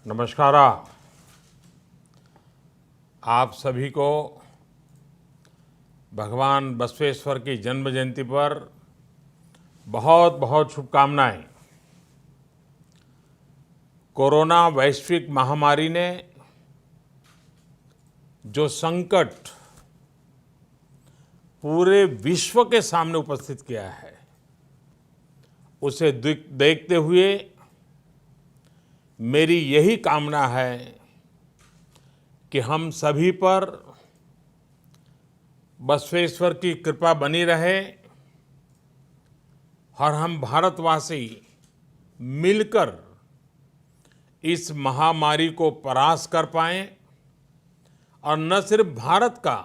नमस्कार। आप सभी को भगवान बसवेश्वर की जन्म जयंती पर बहुत बहुत शुभकामनाएं। कोरोना वैश्विक महामारी ने जो संकट पूरे विश्व के सामने उपस्थित किया है, उसे देखते हुए मेरी यही कामना है कि हम सभी पर बसवेश्वर की कृपा बनी रहे और हम भारतवासी मिलकर इस महामारी को परास्त कर पाएं और न सिर्फ भारत का,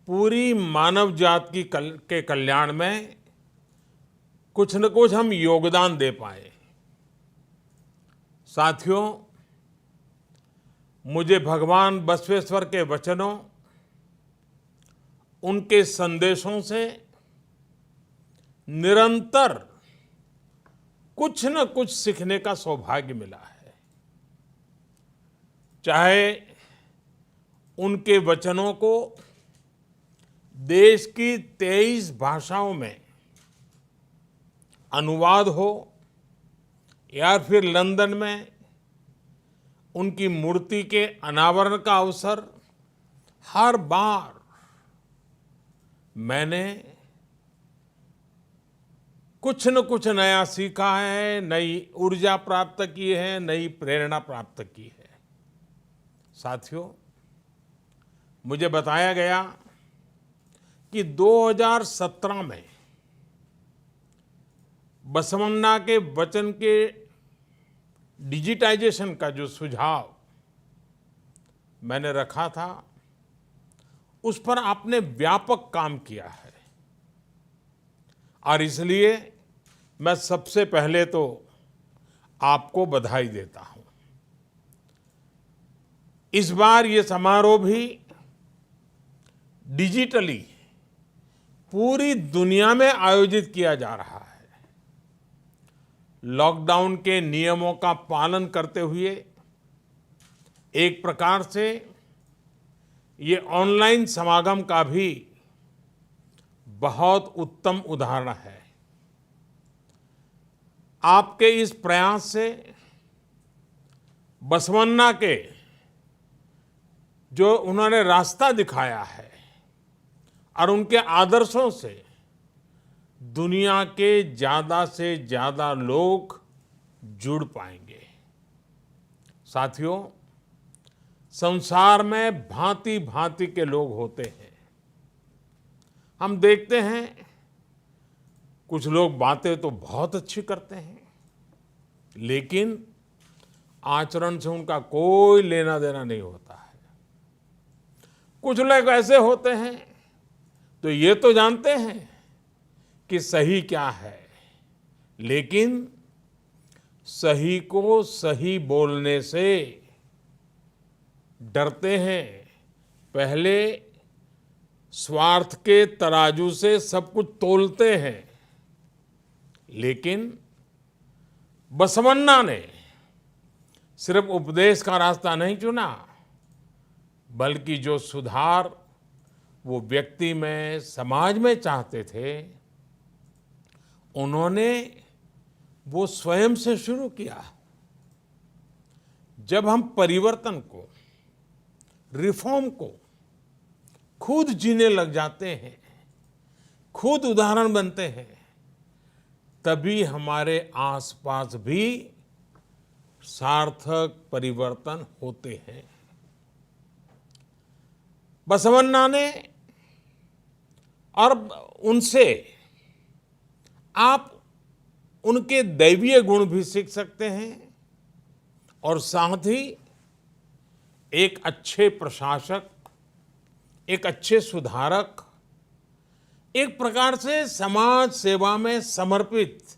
पूरी मानव जाति के कल्याण में कुछ न कुछ हम योगदान दे पाए। साथियों, मुझे भगवान बसवेश्वर के वचनों, उनके संदेशों से निरंतर कुछ न कुछ सीखने का सौभाग्य मिला है। चाहे उनके वचनों को देश की 23 भाषाओं में अनुवाद हो या फिर लंदन में उनकी मूर्ति के अनावरण का अवसर, हर बार मैंने कुछ न कुछ नया सीखा है, नई ऊर्जा प्राप्त की है, नई प्रेरणा प्राप्त की है। साथियों, मुझे बताया गया कि 2017 में बसवन्ना के वचन के डिजिटाइजेशन का जो सुझाव मैंने रखा था, उस पर आपने व्यापक काम किया है और इसलिए मैं सबसे पहले तो आपको बधाई देता हूं। इस बार ये समारोह भी डिजिटली पूरी दुनिया में आयोजित किया जा रहा है। लॉकडाउन के नियमों का पालन करते हुए एक प्रकार से ये ऑनलाइन समागम का भी बहुत उत्तम उदाहरण है। आपके इस प्रयास से बसवन्ना के जो उन्होंने रास्ता दिखाया है और उनके आदर्शों से दुनिया के ज्यादा से ज्यादा लोग जुड़ पाएंगे। साथियों, संसार में भांति भांति के लोग होते हैं। हम देखते हैं कुछ लोग बातें तो बहुत अच्छी करते हैं, लेकिन आचरण से उनका कोई लेना देना नहीं होता है। कुछ लोग ऐसे होते हैं तो ये तो जानते हैं कि सही क्या है, लेकिन सही को सही बोलने से डरते हैं। पहले स्वार्थ के तराजू से सब कुछ तोलते हैं। लेकिन बसवन्ना ने सिर्फ उपदेश का रास्ता नहीं चुना, बल्कि जो सुधार वो व्यक्ति में, समाज में चाहते थे, उन्होंने वो स्वयं से शुरू किया। जब हम परिवर्तन को, रिफॉर्म को खुद जीने लग जाते हैं, खुद उदाहरण बनते हैं, तभी हमारे आसपास भी सार्थक परिवर्तन होते हैं। बसवन्ना ने और उनसे आप उनके दैवीय गुण भी सीख सकते हैं और साथ ही एक अच्छे प्रशासक, एक अच्छे सुधारक, एक प्रकार से समाज सेवा में समर्पित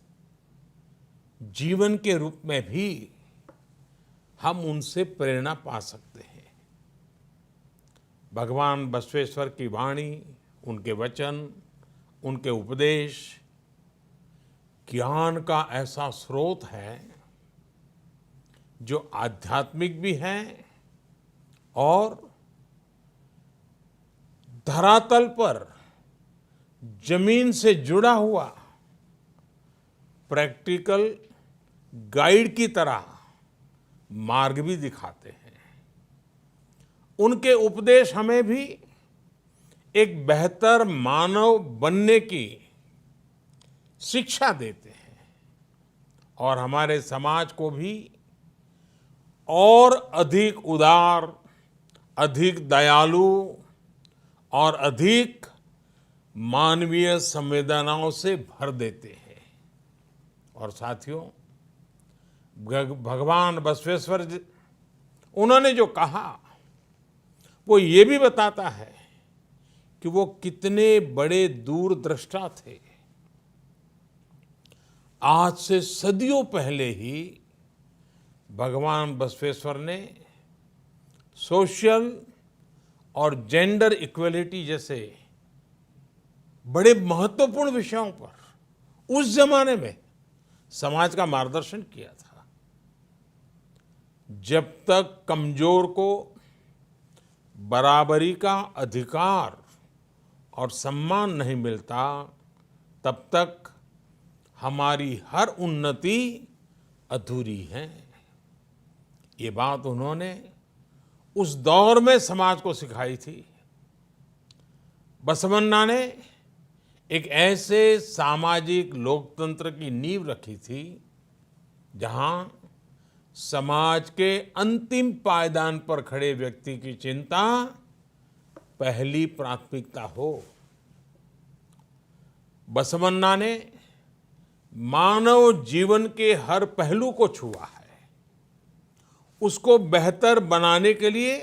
जीवन के रूप में भी हम उनसे प्रेरणा पा सकते हैं। भगवान बसवेश्वर की वाणी, उनके वचन, उनके उपदेश ज्ञान का ऐसा स्रोत है जो आध्यात्मिक भी हैं और धरातल पर जमीन से जुड़ा हुआ प्रैक्टिकल गाइड की तरह मार्ग भी दिखाते हैं। उनके उपदेश हमें भी एक बेहतर मानव बनने की शिक्षा देते हैं और हमारे समाज को भी और अधिक उदार, अधिक दयालु और अधिक मानवीय संवेदनाओं से भर देते हैं। और साथियों, भगवान बसवेश्वर जी, उन्होंने जो कहा वो ये भी बताता है कि वो कितने बड़े दूरदृष्टा थे। आज से सदियों पहले ही भगवान बसवेश्वर ने सोशल और जेंडर इक्वलिटी जैसे बड़े महत्वपूर्ण विषयों पर उस जमाने में समाज का मार्गदर्शन किया था। जब तक कमजोर को बराबरी का अधिकार और सम्मान नहीं मिलता, तब तक हमारी हर उन्नति अधूरी है। ये बात उन्होंने उस दौर में समाज को सिखाई थी। बसवन्ना ने एक ऐसे सामाजिक लोकतंत्र की नींव रखी थी जहां समाज के अंतिम पायदान पर खड़े व्यक्ति की चिंता पहली प्राथमिकता हो। बसवन्ना ने मानव जीवन के हर पहलू को छुआ है, उसको बेहतर बनाने के लिए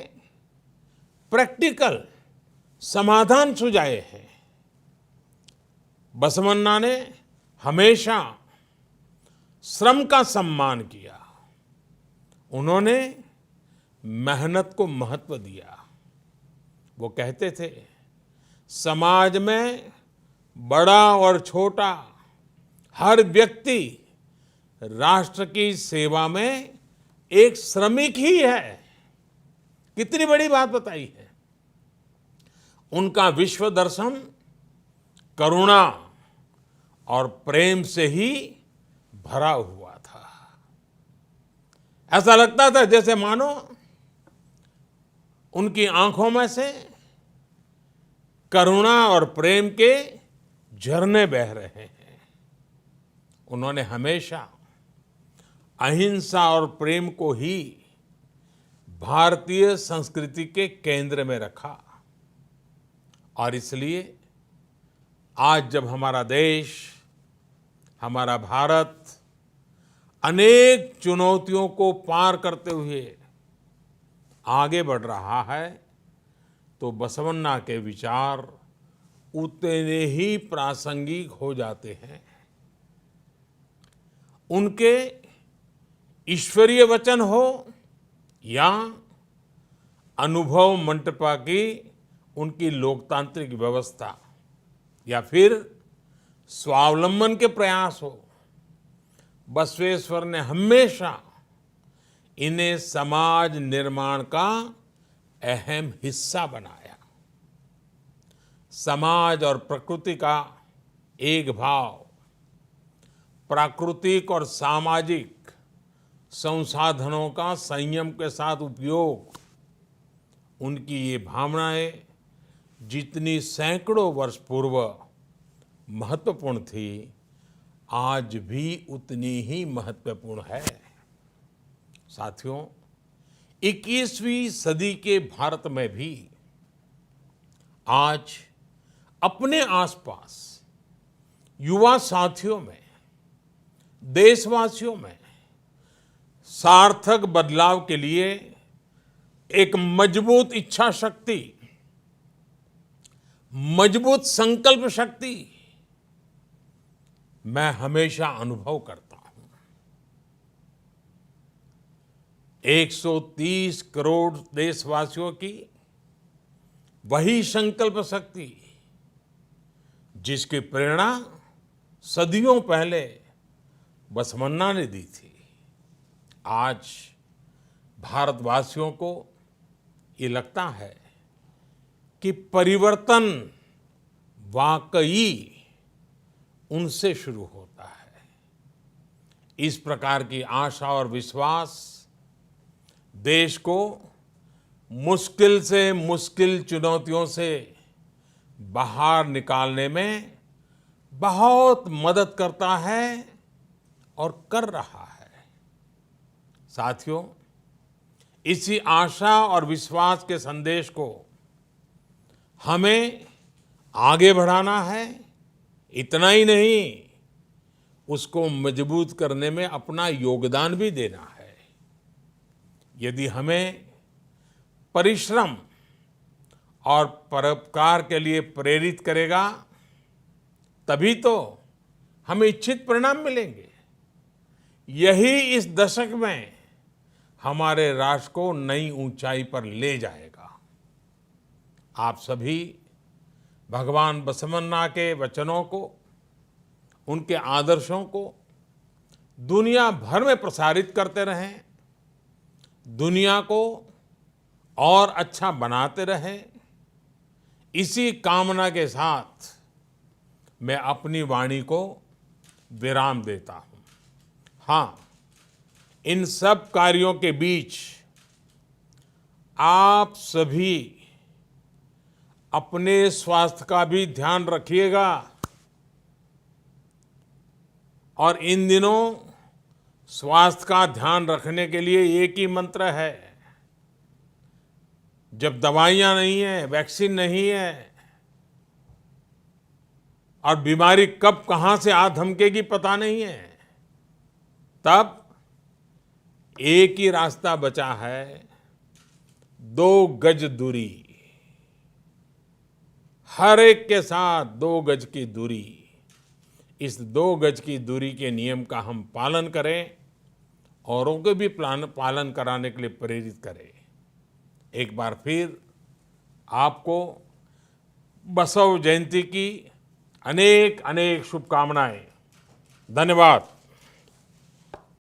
प्रैक्टिकल समाधान सुझाए हैं। बसवन्ना ने हमेशा श्रम का सम्मान किया। उन्होंने मेहनत को महत्व दिया। वो कहते थे, समाज में बड़ा और छोटा हर व्यक्ति राष्ट्र की सेवा में एक श्रमिक ही है। कितनी बड़ी बात बताई है। उनका विश्व दर्शन करुणा और प्रेम से ही भरा हुआ था। ऐसा लगता था जैसे मानो उनकी आंखों में से करुणा और प्रेम के झरने बह रहे हैं। उन्होंने हमेशा अहिंसा और प्रेम को ही भारतीय संस्कृति के केंद्र में रखा। और इसलिए आज जब हमारा देश, हमारा भारत अनेक चुनौतियों को पार करते हुए आगे बढ़ रहा है, तो बसवन्ना के विचार उतने ही प्रासंगिक हो जाते हैं। उनके ईश्वरीय वचन हो या अनुभव मंटपा की उनकी लोकतांत्रिक व्यवस्था या फिर स्वावलंबन के प्रयास हो, बसवेश्वर ने हमेशा इन्हें समाज निर्माण का अहम हिस्सा बनाया। समाज और प्रकृति का एक भाव, प्राकृतिक और सामाजिक संसाधनों का संयम के साथ उपयोग, उनकी ये भावनाएं जितनी सैकड़ों वर्ष पूर्व महत्वपूर्ण थी, आज भी उतनी ही महत्वपूर्ण है। साथियों, 21वीं सदी के भारत में भी आज अपने आसपास युवा साथियों में, देशवासियों में सार्थक बदलाव के लिए एक मजबूत इच्छा शक्ति, मजबूत संकल्प शक्ति मैं हमेशा अनुभव करता हूं। 130 करोड़ देशवासियों की वही संकल्प शक्ति जिसकी प्रेरणा सदियों पहले बसवन्ना ने दी थी, आज भारतवासियों को ये लगता है कि परिवर्तन वाकई उनसे शुरू होता है। इस प्रकार की आशा और विश्वास देश को मुश्किल से मुश्किल चुनौतियों से बाहर निकालने में बहुत मदद करता है और कर रहा है। साथियों, इसी आशा और विश्वास के संदेश को हमें आगे बढ़ाना है। इतना ही नहीं, उसको मजबूत करने में अपना योगदान भी देना है। यदि हमें परिश्रम और परोपकार के लिए प्रेरित करेगा, तभी तो हमें इच्छित परिणाम मिलेंगे। यही इस दशक में हमारे राष्ट्र को नई ऊंचाई पर ले जाएगा। आप सभी भगवान बसवन्ना के वचनों को, उनके आदर्शों को दुनिया भर में प्रसारित करते रहें, दुनिया को और अच्छा बनाते रहें। इसी कामना के साथ मैं अपनी वाणी को विराम देता हूं। हाँ, इन सब कार्यों के बीच आप सभी अपने स्वास्थ्य का भी ध्यान रखिएगा। और इन दिनों स्वास्थ्य का ध्यान रखने के लिए एक ही मंत्र है। जब दवाइयां नहीं है, वैक्सीन नहीं है और बीमारी कब कहां से आ धमकेगी पता नहीं है, तब एक ही रास्ता बचा है, 2 गज दूरी। हर एक के साथ 2 गज की दूरी। इस 2 गज की दूरी के नियम का हम पालन करें, औरों को भी पालन कराने के लिए प्रेरित करें। एक बार फिर आपको बसव जयंती की अनेक अनेक शुभकामनाएं। धन्यवाद।